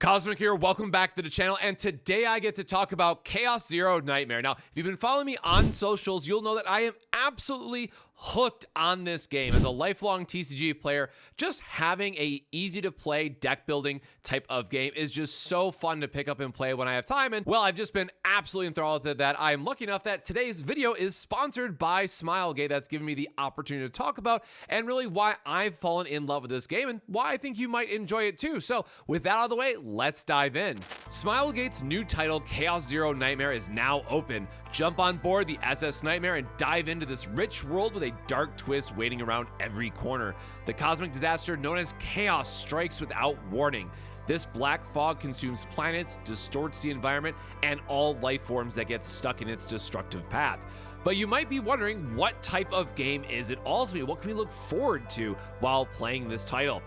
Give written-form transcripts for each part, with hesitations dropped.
Cosmic here, welcome back to the channel, and today I get to talk about Chaos Zero Nightmare. Now, if you've been following me on socials, you'll know that I am absolutely hooked on this game. As a lifelong TCG player, just having a easy to play deck building type of game is just so fun to pick up and play when I have time. And well, I've just been absolutely enthralled with it that I'm lucky enough that today's video is sponsored by Smilegate. That's given me the opportunity to talk about and really why I've fallen in love with this game and why I think you might enjoy it too. So with that out of the way, let's dive in. Smilegate's new title, Chaos Zero Nightmare, is now open. Jump on board the SS Nightmare and dive into this rich world with a dark twist waiting around every corner. The cosmic disaster known as Chaos strikes without warning. This black fog consumes planets, distorts the environment, and all life forms that get stuck in its destructive path. But you might be wondering, what type of game is it ultimately? What can we look forward to while playing this title?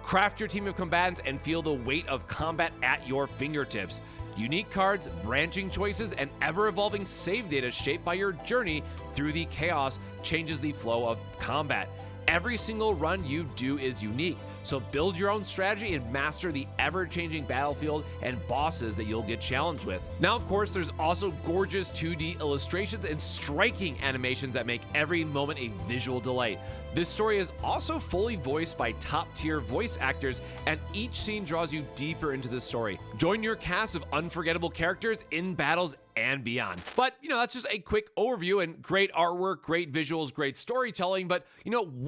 Craft your team of combatants and feel the weight of combat at your fingertips. Unique cards, branching choices, and ever-evolving save data shaped by your journey through the chaos changes the flow of combat. Every single run you do is unique, so build your own strategy and master the ever-changing battlefield and bosses that you'll get challenged with. Now, of course, there's also gorgeous 2D illustrations and striking animations that make every moment a visual delight. This story is also fully voiced by top-tier voice actors, and each scene draws you deeper into the story. Join your cast of unforgettable characters in battles and beyond. But, that's just a quick overview, and great artwork, great visuals, great storytelling, but,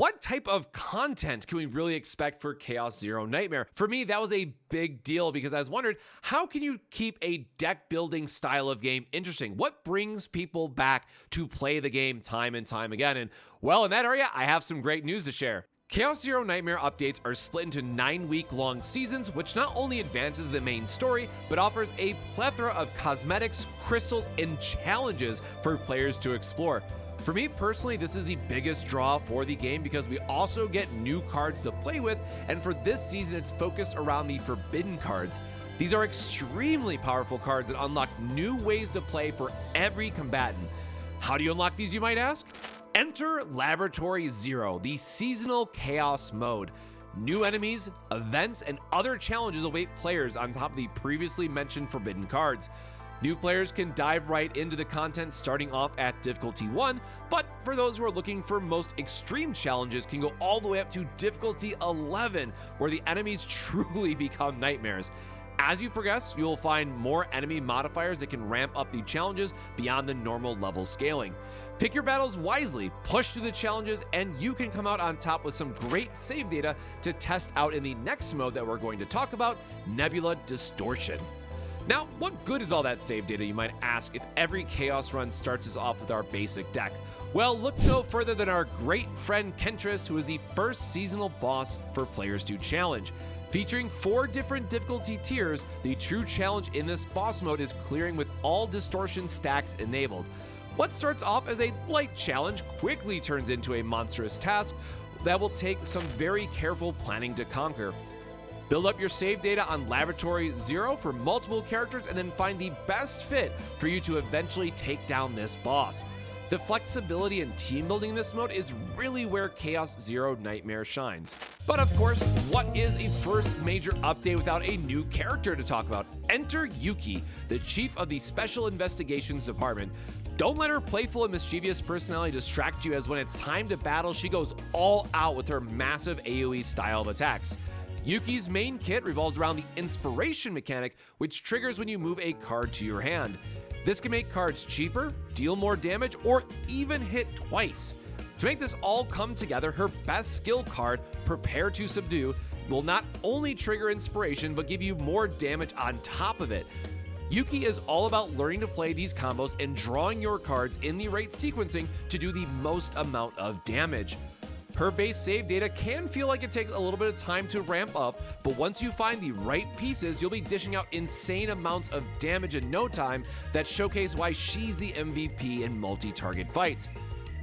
what type of content can we really expect for Chaos Zero Nightmare? For me, that was a big deal because I was wondering, how can you keep a deck building style of game interesting? What brings people back to play the game time and time again? And well, in that area, I have some great news to share. Chaos Zero Nightmare updates are split into 9-week-long seasons, which not only advances the main story, but offers a plethora of cosmetics, crystals, and challenges for players to explore. For me personally, this is the biggest draw for the game because we also get new cards to play with, and for this season, it's focused around the Forbidden cards. These are extremely powerful cards that unlock new ways to play for every combatant. How do you unlock these, you might ask? Enter Laboratory Zero, the seasonal chaos mode. New enemies, events, and other challenges await players on top of the previously mentioned Forbidden cards. New players can dive right into the content starting off at difficulty 1, but for those who are looking for most extreme challenges can go all the way up to difficulty 11, where the enemies truly become nightmares. As you progress, you will find more enemy modifiers that can ramp up the challenges beyond the normal level scaling. Pick your battles wisely, push through the challenges, and you can come out on top with some great save data to test out in the next mode that we're going to talk about, Nebula Distortion. Now, what good is all that save data, you might ask, if every Chaos run starts us off with our basic deck? Well, look no further than our great friend Kentress, who is the first seasonal boss for players to challenge. Featuring 4 different difficulty tiers, the true challenge in this boss mode is clearing with all distortion stacks enabled. What starts off as a light challenge quickly turns into a monstrous task that will take some very careful planning to conquer. Build up your save data on Laboratory Zero for multiple characters and then find the best fit for you to eventually take down this boss. The flexibility and team building in this mode is really where Chaos Zero Nightmare shines. But of course, what is a first major update without a new character to talk about? Enter Yuki, the chief of the Special Investigations Department. Don't let her playful and mischievous personality distract you, as when it's time to battle, she goes all out with her massive AoE style of attacks. Yuki's main kit revolves around the Inspiration mechanic, which triggers when you move a card to your hand. This can make cards cheaper, deal more damage, or even hit twice. To make this all come together, her best skill card, Prepare to Subdue, will not only trigger Inspiration, but give you more damage on top of it. Yuki is all about learning to play these combos and drawing your cards in the right sequencing to do the most amount of damage. Her base save data can feel like it takes a little bit of time to ramp up, but once you find the right pieces, you'll be dishing out insane amounts of damage in no time that showcase why she's the MVP in multi-target fights.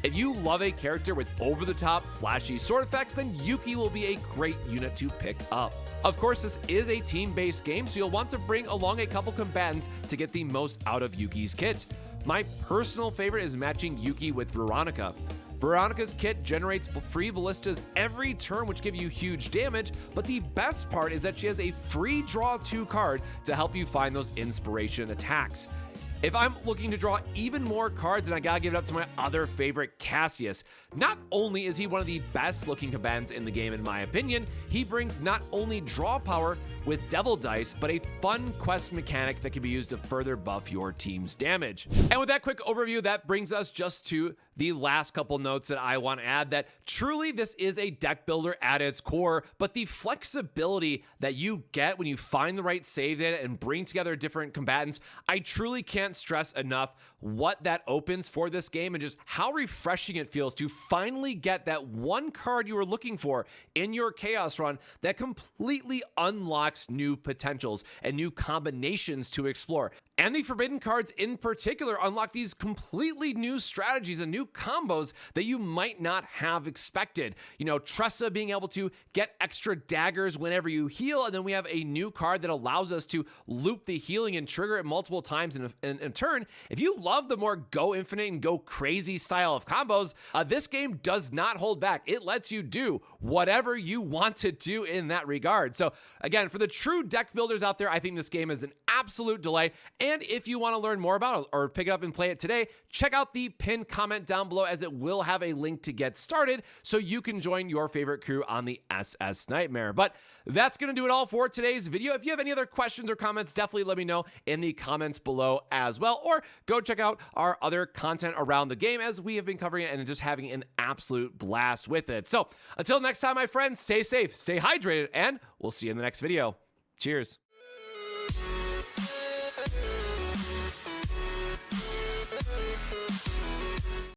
If you love a character with over-the-top, flashy sword effects, then Yuki will be a great unit to pick up. Of course, this is a team-based game, so you'll want to bring along a couple combatants to get the most out of Yuki's kit. My personal favorite is matching Yuki with Veronica. Veronica's kit generates free ballistas every turn, which give you huge damage, but the best part is that she has a free draw 2 card to help you find those inspiration attacks. If I'm looking to draw even more cards, then I gotta give it up to my other favorite, Cassius. Not only is he one of the best looking combatants in the game in my opinion, he brings not only draw power with Devil Dice, but a fun quest mechanic that can be used to further buff your team's damage. And with that quick overview, that brings us just to the last couple notes that I want to add, that truly this is a deck builder at its core, but the flexibility that you get when you find the right save data and bring together different combatants, I truly can't stress enough what that opens for this game and just how refreshing it feels to finally get that one card you were looking for in your Chaos run that completely unlocks new potentials and new combinations to explore. And the Forbidden cards in particular unlock these completely new strategies and new combos that you might not have expected. You know, Tressa being able to get extra daggers whenever you heal, and then we have a new card that allows us to loop the healing and trigger it multiple times in turn. If you love the more go infinite and go crazy style of combos, this game does not hold back. It lets you do whatever you want to do in that regard. So again, for the true deck builders out there, I think this game is an absolute delight. And if you want to learn more about it or pick it up and play it today, check out the pinned comment down below, as it will have a link to get started so you can join your favorite crew on the SS Nightmare. But that's going to do it all for today's video. If you have any other questions or comments, definitely let me know in the comments below as well, or go check out our other content around the game, as we have been covering it and just having an absolute blast with it. So until next time, my friends, stay safe, stay hydrated, and we'll see you in the next video. Cheers.